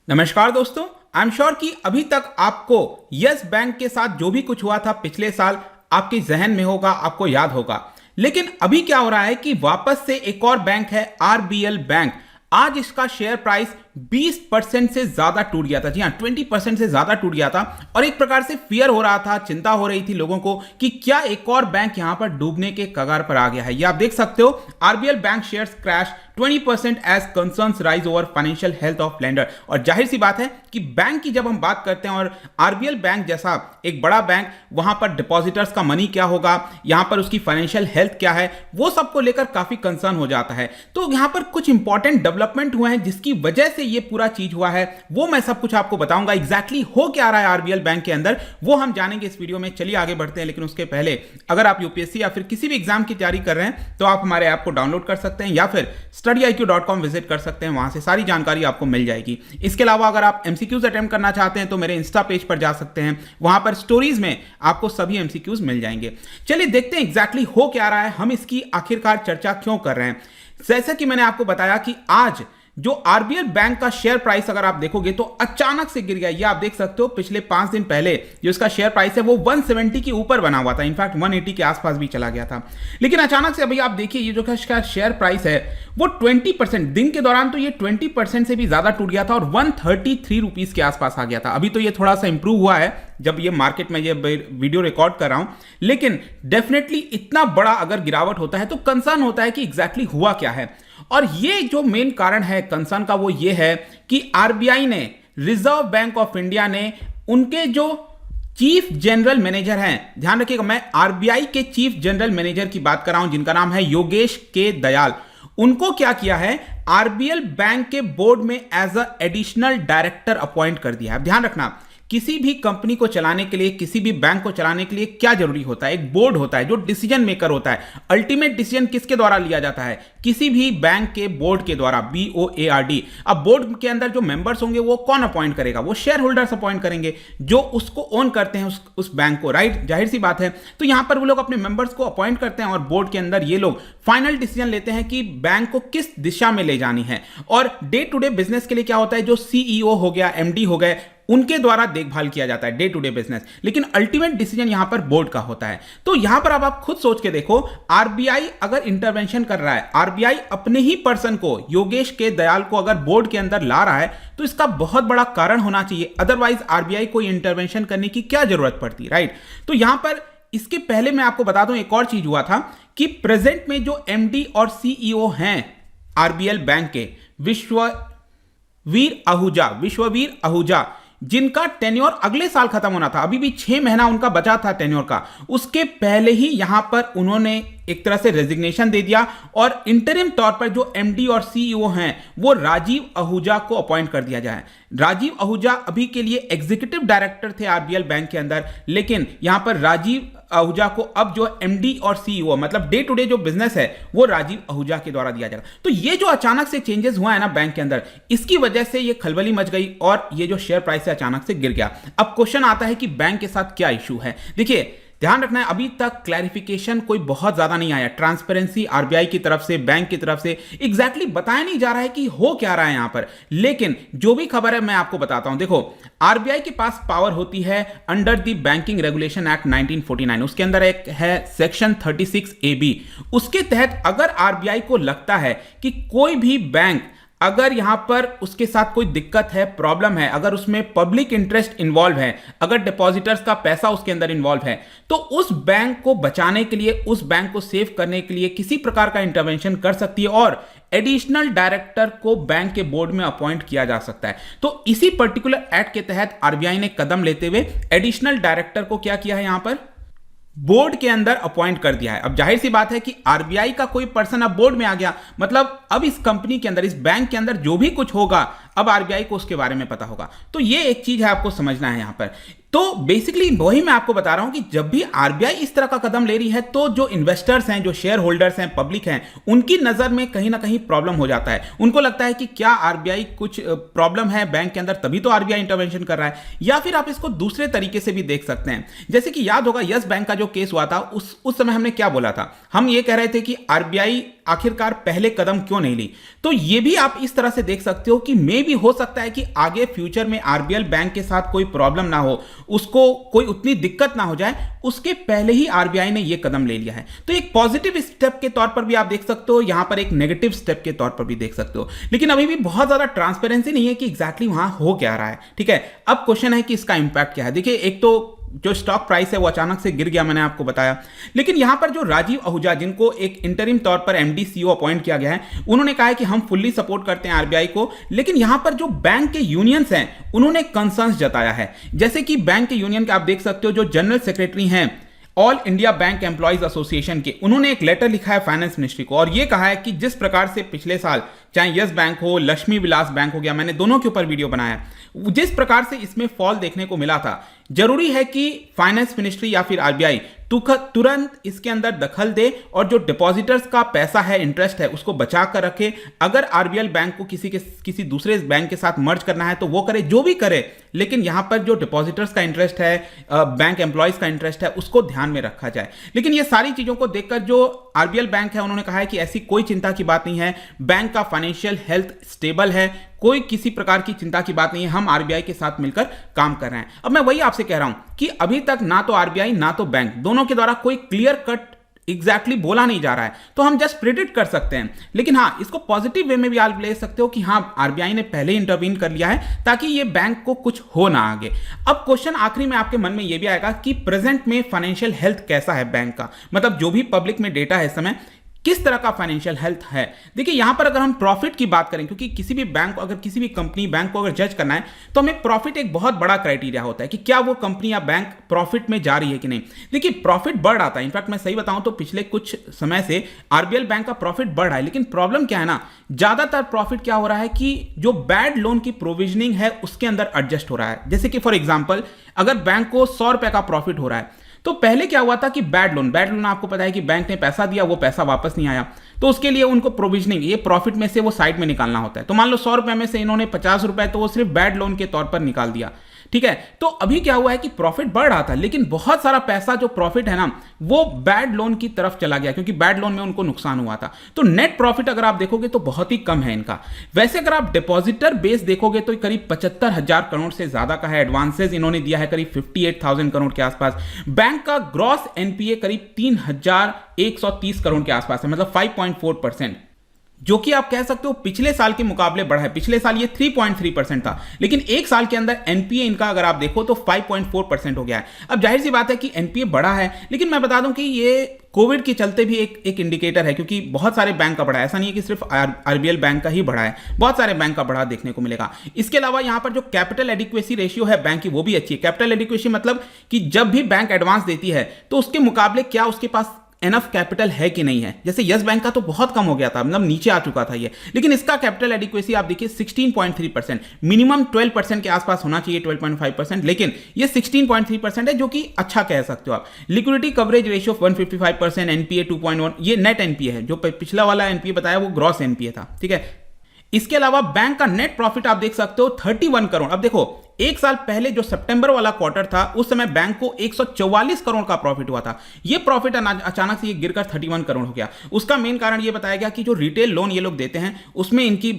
नमस्कार दोस्तों। I am sure कि अभी तक आपको यस बैंक के साथ जो भी कुछ हुआ था पिछले साल आपके जहन में होगा, आपको याद होगा। लेकिन अभी क्या हो रहा है कि वापस से एक और बैंक है आरबीएल बैंक। आज इसका शेयर प्राइस 20% से ज्यादा टूट गया था। जी हाँ, 20% से ज्यादा टूट गया था और एक प्रकार से फियर हो रहा था, चिंता हो रही थी लोगों को कि क्या एक और बैंक यहां पर डूबने के कगार पर आ गया है। ये आप देख सकते हो, RBL bank shares crash 20% as concerns rise over financial health of lender. और जाहिर सी बात है कि बैंक की जब हम बात करते हैं और आरबीएल बैंक जैसा एक बड़ा बैंक, वहां पर डिपॉजिटर्स का मनी क्या होगा, यहां पर उसकी फाइनेंशियल हेल्थ क्या है, वो सबको लेकर काफी कंसर्न हो जाता है। तो यहां पर कुछ इंपॉर्टेंट डेवलपमेंट हुए हैं जिसकी वजह से ये पूरा चीज हुआ है, वो मैं सब कुछ आपको बताऊंगा। एग्जैक्टली हो क्या रहा है आरबीएल बैंक के अंदर, वो हम जानेंगे इस वीडियो में। चलिए आगे बढ़ते हैं, लेकिन उसके पहले अगर आप यूपीएससी या फिर किसी भी एग्जाम की तैयारी कर रहे हैं तो आप हमारे ऐप को डाउनलोड कर सकते हैं या फिर studiiq.com विजिट कर सकते हैं, वहां से सारी जानकारी आपको मिल जाएगी। इसके अलावा अगर आप एमसीक्यूज अटेम्प्ट करना चाहते हैं तो मेरे इंस्टा पेज पर जा सकते हैं, वहां पर स्टोरीज में आपको सभी एमसीक्यूज मिल जाएंगे। चलिए देखते हैं एग्जैक्टली हो क्या रहा है, हम इसकी आखिरकार चर्चा क्यों कर रहे हैं। जैसा कि मैंने आपको बताया कि आज जो आरबीएल बैंक का शेयर प्राइस अगर आप देखोगे तो अचानक से गिर गया। ये आप देख सकते हो, पिछले 5 दिन पहले जो इसका शेयर प्राइस है वो 170 के ऊपर बना हुआ था, इनफैक्ट 180 के आसपास भी चला गया था। लेकिन अचानक से अभी आप देखिए ये जो इसका शेयर प्राइस है वो 20% दिन के दौरान तो ये 20% से भी ज्यादा टूट गया था और 133 रुपीज के आसपास आ गया था। अभी तो ये थोड़ा सा इंप्रूव हुआ है जब ये मार्केट में ये वीडियो रिकॉर्ड कर रहा हूं, लेकिन डेफिनेटली इतना बड़ा अगर गिरावट होता है तो कंसर्न होता है कि एग्जैक्टली हुआ क्या है। और ये जो मेन कारण है कंसर्न का वो ये है कि आरबीआई ने, रिजर्व बैंक ऑफ इंडिया ने, उनके जो चीफ जनरल मैनेजर हैं, ध्यान रखिएगा मैं आरबीआई के चीफ जनरल मैनेजर की बात कर रहा हूं जिनका नाम है योगेश के दयाल, उनको क्या किया है, आरबीएल बैंक के बोर्ड में as a additional director appoint कर दिया है। ध्यान रखना, किसी भी कंपनी को चलाने के लिए, किसी भी बैंक को चलाने के लिए क्या जरूरी होता है, एक बोर्ड होता है जो डिसीजन मेकर होता है। अल्टीमेट डिसीजन किसके द्वारा लिया जाता है, किसी भी बैंक के बोर्ड के द्वारा, BOARD। अब बोर्ड के अंदर जो मेंबर्स होंगे वो कौन अपॉइंट करेगा, वो शेयर होल्डर्स अपॉइंट करेंगे जो उसको ओन करते हैं उस बैंक को, राइट, जाहिर सी बात है। तो यहां पर वो लोग अपने मेंबर्स को अपॉइंट करते हैं और बोर्ड के अंदर ये लोग फाइनल डिसीजन लेते हैं कि बैंक को किस दिशा में ले जानी है। और डे टू डे बिजनेस के लिए क्या होता है, जो सीईओ हो गया, एमडी हो गए, उनके द्वारा देखभाल किया जाता है डे टू डे बिजनेस, लेकिन अल्टीमेट डिसीजन यहां पर बोर्ड का होता है। तो यहां पर अब आप खुद सोच के देखो, आरबीआई अगर इंटरवेंशन कर रहा है, आरबीआई अपने ही पर्सन को, योगेश के दयाल को अगर बोर्ड के अंदर ला रहा है तो इसका बहुत बड़ा कारण होना चाहिए, अदरवाइज आरबीआई को इंटरवेंशन करने की क्या जरूरत पड़ती, राइट। तो यहां पर इसके पहले मैं आपको बता दूं एक और चीज हुआ था कि प्रेजेंट में जो एमडी और सीईओ हैं आरबीएल बैंक के, विश्ववीर आहूजा, जिनका टेन्योर अगले साल खत्म होना था, अभी भी 6 महीना उनका बचा था टेन्योर का, उसके पहले ही यहां पर उन्होंने एक तरह से रेजिग्नेशन दे दिया और इंटरिम तौर पर जो एमडी और सीईओ हैं वो राजीव आहूजा को अपॉइंट कर दिया जाए। राजीव आहूजा अभी के लिए एग्जीक्यूटिव डायरेक्टर थे आरबीएल बैंक के अंदर, लेकिन यहां पर राजीव आहूजा को अब जो एमडी और सीईओ, मतलब डे टू डे जो बिजनेस है, वो राजीव आहूजा के द्वारा दिया जाएगा। तो ये जो अचानक से चेंजेस हुआ है ना बैंक के अंदर, इसकी वजह से ये खलबली मच गई और ये जो शेयर प्राइस है अचानक से गिर गया। अब क्वेश्चन आता है कि बैंक के साथ क्या इशू है। देखिए ध्यान रखना है, अभी तक क्लैरिफिकेशन कोई बहुत ज्यादा नहीं आया, ट्रांसपेरेंसी आरबीआई की तरफ से, बैंक की तरफ से एग्जैक्टली बताया नहीं जा रहा है कि हो क्या रहा है यहां पर। लेकिन जो भी खबर है मैं आपको बताता हूं। देखो, आरबीआई के पास पावर होती है under the banking regulation act 1949, उसके अंदर एक है सेक्शन 36AB। उसके तहत अगर आरबीआई को लगता है कि कोई भी बैंक अगर यहां पर उसके साथ कोई दिक्कत है, प्रॉब्लम है, अगर उसमें पब्लिक इंटरेस्ट इन्वॉल्व है, अगर डिपॉजिटर्स का पैसा उसके अंदर इन्वॉल्व है, तो उस बैंक को बचाने के लिए, उस बैंक को सेव करने के लिए किसी प्रकार का इंटरवेंशन कर सकती है और एडिशनल डायरेक्टर को बैंक के बोर्ड में अपॉइंट किया जा सकता है। तो इसी पर्टिकुलर एक्ट के तहत आरबीआई ने कदम लेते हुए एडिशनल डायरेक्टर को क्या किया है, यहां पर बोर्ड के अंदर अपॉइंट कर दिया है। अब जाहिर सी बात है कि आरबीआई का कोई पर्सन अब बोर्ड में आ गया, मतलब अब इस कंपनी के अंदर, इस बैंक के अंदर जो भी कुछ होगा अब आरबीआई को उसके बारे में पता होगा। तो ये एक चीज है आपको समझना है यहां पर। तो बेसिकली वही मैं आपको बता रहा हूं कि जब भी आरबीआई इस तरह का कदम ले रही है तो जो इन्वेस्टर्स हैं, जो शेयर होल्डर्स हैं, पब्लिक हैं, उनकी नजर में कहीं ना कहीं प्रॉब्लम हो जाता है। उनको लगता है कि क्या आरबीआई कुछ प्रॉब्लम है बैंक के अंदर, तभी तो आरबीआई इंटरवेंशन कर रहा है। या फिर आप इसको दूसरे तरीके से भी देख सकते हैं, जैसे कि याद होगा यस बैंक का जो केस हुआ था, उस समय हमने क्या बोला था, हम ये कह रहे थे कि आरबीआई आखिरकार पहले कदम क्यों नहीं ली। तो ये भी आप इस तरह से देख सकते हो कि मे भी हो सकता है कि आगे फ्यूचर में आरबीएल बैंक के साथ कोई प्रॉब्लम ना हो, उसको कोई उतनी दिक्कत ना हो जाए, उसके पहले ही आरबीआई ने यह कदम ले लिया है। तो एक पॉजिटिव स्टेप के तौर पर भी आप देख सकते हो, यहां पर एक नेगेटिव स्टेप के तौर पर भी देख सकते हो, लेकिन अभी भी बहुत ज्यादा ट्रांसपेरेंसी नहीं है कि एग्जैक्टली वहां हो क्या रहा है। ठीक है, अब क्वेश्चन है कि इसका इंपैक्ट क्या है। देखिए, एक तो जो स्टॉक प्राइस है वो अचानक से गिर गया, मैंने आपको बताया, लेकिन यहां पर जो राजीव आहूजा, जिनको एक इंटरिम तौर पर एमडी सीईओ अपॉइंट किया गया है, उन्होंने कहा है कि हम फुल्ली सपोर्ट करते हैं आरबीआई को, लेकिन यहां पर जो बैंक के यूनियंस हैं उन्होंने कंसर्न्स जताया है। जैसे कि बैंक के यूनियन के आप देख सकते हो, जो जनरल सेक्रेटरी हैं all India bank employees association के, उन्होंने एक लेटर लिखा है फाइनेंस मिनिस्ट्री को, और यह कहा है कि जिस प्रकार से पिछले साल चाहे यस बैंक हो, लक्ष्मी विलास बैंक हो गया, मैंने दोनों के ऊपर वीडियो बनाया, जिस प्रकार से इसमें फॉल देखने को मिला था, जरूरी है कि फाइनेंस मिनिस्ट्री या फिर आरबीआई तुरंत इसके अंदर दखल दे और जो डिपॉजिटर्स का पैसा है, इंटरेस्ट है, उसको बचा कर रखे। अगर आरबीएल बैंक को किसी दूसरे बैंक के साथ मर्ज करना है तो वो करे, जो भी करे, लेकिन यहां पर जो डिपॉजिटर्स का इंटरेस्ट है, बैंक एम्प्लॉइज का इंटरेस्ट है, उसको ध्यान में रखा जाए। लेकिन ये सारी चीजों को देखकर जो आरबीएल बैंक है उन्होंने कहा है कि ऐसी कोई चिंता की बात नहीं है, बैंक का फाइनेंशियल हेल्थ स्टेबल है, कोई किसी प्रकार की चिंता की बात नहीं है, हम आरबीआई के साथ मिलकर काम कर रहे हैं। अब मैं वही आपसे कह रहा हूं कि अभी तक ना तो आरबीआई ना तो बैंक, दोनों के द्वारा कोई क्लियर कट एग्जैक्टली बोला नहीं जा रहा है, तो हम जस्ट प्रिडिक्ट कर सकते हैं। लेकिन हाँ, इसको पॉजिटिव वे में भी आप ले सकते हो कि हाँ, आरबीआई ने पहले इंटरवीन कर लिया है ताकि ये बैंक को कुछ हो ना आगे। अब क्वेश्चन आखिरी में आपके मन में ये भी आएगा कि प्रेजेंट में फाइनेंशियल हेल्थ कैसा है बैंक का, मतलब जो भी पब्लिक में डेटा है इस समय, किस तरह का फाइनेंशियल हेल्थ है। देखिए, यहां पर अगर हम प्रॉफिट की बात करें, क्योंकि किसी भी बैंक को, अगर किसी भी कंपनी बैंक को अगर जज करना है तो हमें प्रॉफिट एक बहुत बड़ा क्राइटेरिया होता है कि क्या वो कंपनी या बैंक प्रॉफिट में जा रही है कि नहीं। देखिए, प्रॉफिट बढ़ रहा था, इनफैक्ट मैं सही बताऊं तो पिछले कुछ समय से आरबीएल बैंक का प्रॉफिट बढ़ रहा है, लेकिन प्रॉब्लम क्या है ना, ज्यादातर प्रॉफिट क्या हो रहा है कि जो बैड लोन की प्रोविजनिंग है उसके अंदर एडजस्ट हो रहा है। जैसे कि फॉर एग्जाम्पल, अगर बैंक को 100 रुपए का प्रॉफिट हो रहा है, तो पहले क्या हुआ था कि बैड लोन आपको पता है कि बैंक ने पैसा दिया, वो पैसा वापस नहीं आया, तो उसके लिए उनको प्रोविजनिंग, ये प्रॉफिट में से वो साइड में निकालना होता है। तो मान लो 100 रुपए में से इन्होंने 50 रुपए तो वो सिर्फ बैड लोन के तौर पर निकाल दिया। ठीक है, तो अभी क्या हुआ है कि प्रॉफिट बढ़ रहा था, लेकिन बहुत सारा पैसा जो प्रॉफिट है ना, वो बैड लोन की तरफ चला गया, क्योंकि बैड लोन में उनको नुकसान हुआ था। तो नेट प्रॉफिट अगर आप देखोगे तो बहुत ही कम है इनका। वैसे अगर आप डिपॉजिटर बेस देखोगे तो करीब 75,000 करोड़ से ज्यादा का है। एडवांसेस इन्होंने दिया है करीब 58,000 करोड़ के आसपास। बैंक का ग्रॉस एनपीए करीब 3,130 करोड़ के आसपास है, मतलब 5.4%, जो कि आप कह सकते हो पिछले साल के मुकाबले बढ़ा है। पिछले साल ये 3.3% था, लेकिन एक साल के अंदर एनपीए इनका अगर आप देखो तो 5.4% हो गया है। अब जाहिर सी बात है कि एनपीए बढ़ा है, लेकिन मैं बता दूं कि ये कोविड के चलते भी एक इंडिकेटर है, क्योंकि बहुत सारे बैंक का बढ़ा है, ऐसा नहीं है कि सिर्फ आरबीएल बैंक का ही बढ़ा है, बहुत सारे बैंक का बढ़ा देखने को मिलेगा। इसके अलावा यहां पर जो कैपिटल एडिक्वेसी रेशियो है बैंक की, वो भी अच्छी है। कैपिटल एडिक्वेसी मतलब कि जब भी बैंक एडवांस देती है तो उसके मुकाबले क्या उसके पास एनफ कैपिटल है कि नहीं है। जैसे यस बैंक का तो बहुत कम हो गया था, मतलब नीचे आ चुका था ये, लेकिन इसका कैपिटल एडिक्वेसी आप देखिए 16.3%, मिनिमम 12% के आसपास होना चाहिए, 12.5%, लेकिन ये 16.3% है, जो कि अच्छा कह सकते हो आप। लिक्विडिटी कवरेज रेशियो 155%, एनपीए 2.1, ये नेट एनपीए है, जो पिछला वाला एनपीए बताया वो ग्रॉस एनपीए था। ठीक है, इसके अलावा बैंक का नेट प्रॉफिट आप देख सकते हो 31 करोड़। अब देखो, एक साल पहले जो सितंबर वाला क्वार्टर था, उस समय बैंक को 144 करोड़ का प्रॉफिट हुआ था। ये प्रॉफिट अचानक से ये गिरकर 31 करोड़ हो गया। उसका मेन कारण ये बताया गया कि जो रिटेल लोन ये लोग देते हैं उसमें इनकी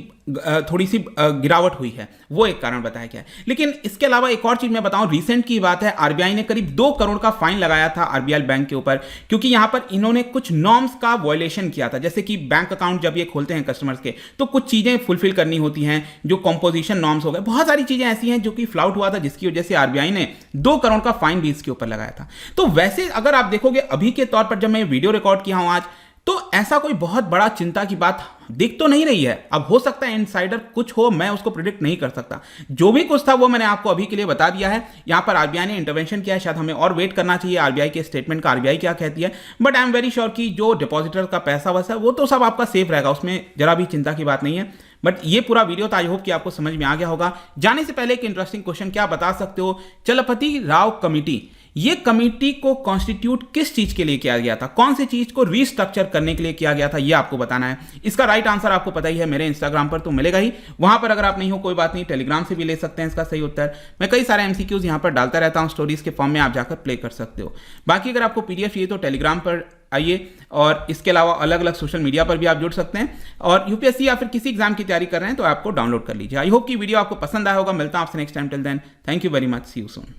थोड़ी सी गिरावट हुई है, वो एक कारण बताया गया है। लेकिन इसके अलावा एक और चीज मैं बताऊं, रिसेंट की बात है, आरबीआई ने करीब 2 करोड़ का फाइन लगाया था आरबीएल बैंक के ऊपर, क्योंकि यहां पर इन्होंने कुछ नॉर्म्स का वायलेशन किया था। जैसे कि बैंक अकाउंट जब ये खोलते हैं कस्टमर्स के, तो कुछ चीजें फुलफिल करनी होती हैं, जो कंपोजिशन नॉर्म्स हो गए, बहुत सारी चीजें ऐसी हैं जो कि फ्लाउट हुआ था, जिसकी वजह से आरबीआई ने 2 करोड़ का फाइन भी इसके ऊपर लगाया था। तो वैसे अगर आप देखोगे अभी के तौर पर, जब मैं वीडियो रिकॉर्ड किया हूं आज, तो ऐसा कोई बहुत बड़ा चिंता की बात दिख तो नहीं रही है। अब हो सकता है इनसाइडर कुछ हो, मैं उसको प्रिडिक्ट नहीं कर सकता। जो भी कुछ था वो मैंने आपको अभी के लिए बता दिया है। यहां पर आरबीआई ने इंटरवेंशन किया है, शायद हमें और वेट करना चाहिए आरबीआई के स्टेटमेंट का, आरबीआई क्या कहती है। But I am very sure कि जो डिपॉजिटर का पैसा वैसा वो तो सब आपका सेफ रहेगा, उसमें जरा भी चिंता की बात नहीं है। बट ये पूरा वीडियो था, आई होप कि आपको समझ में आ गया होगा। जाने से पहले एक इंटरेस्टिंग क्वेश्चन, क्या बता सकते हो चलपति राव कमेटी, ये कमेटी को कॉन्स्टिट्यूट किस चीज के लिए किया गया था, कौन सी चीज को रीस्ट्रक्चर करने के लिए किया गया था, ये आपको बताना है। इसका राइट आंसर आपको पता ही है, मेरे इंस्टाग्राम पर तो मिलेगा ही, वहां पर अगर आप नहीं हो कोई बात नहीं, टेलीग्राम से भी ले सकते हैं इसका सही उत्तर। मैं कई सारे एमसीक्यूज यहां पर डालता रहता हूं, स्टोरीज के फॉर्म में आप जाकर प्ले कर सकते हो। बाकी अगर आपको पीडीएफ चाहिए तो टेलीग्राम पर आइए। और इसके अलावा अलग अलग सोशल मीडिया पर भी आप जुड़ सकते हैं, और यूपीएससी या फिर किसी एग्जाम की तैयारी कर रहे हैं तो आपको डाउनलोड कर लीजिए। आई होप कि वीडियो आपको पसंद आया होगा। मिलता हूं आपसे next time. Till then, thank you very much, see you soon.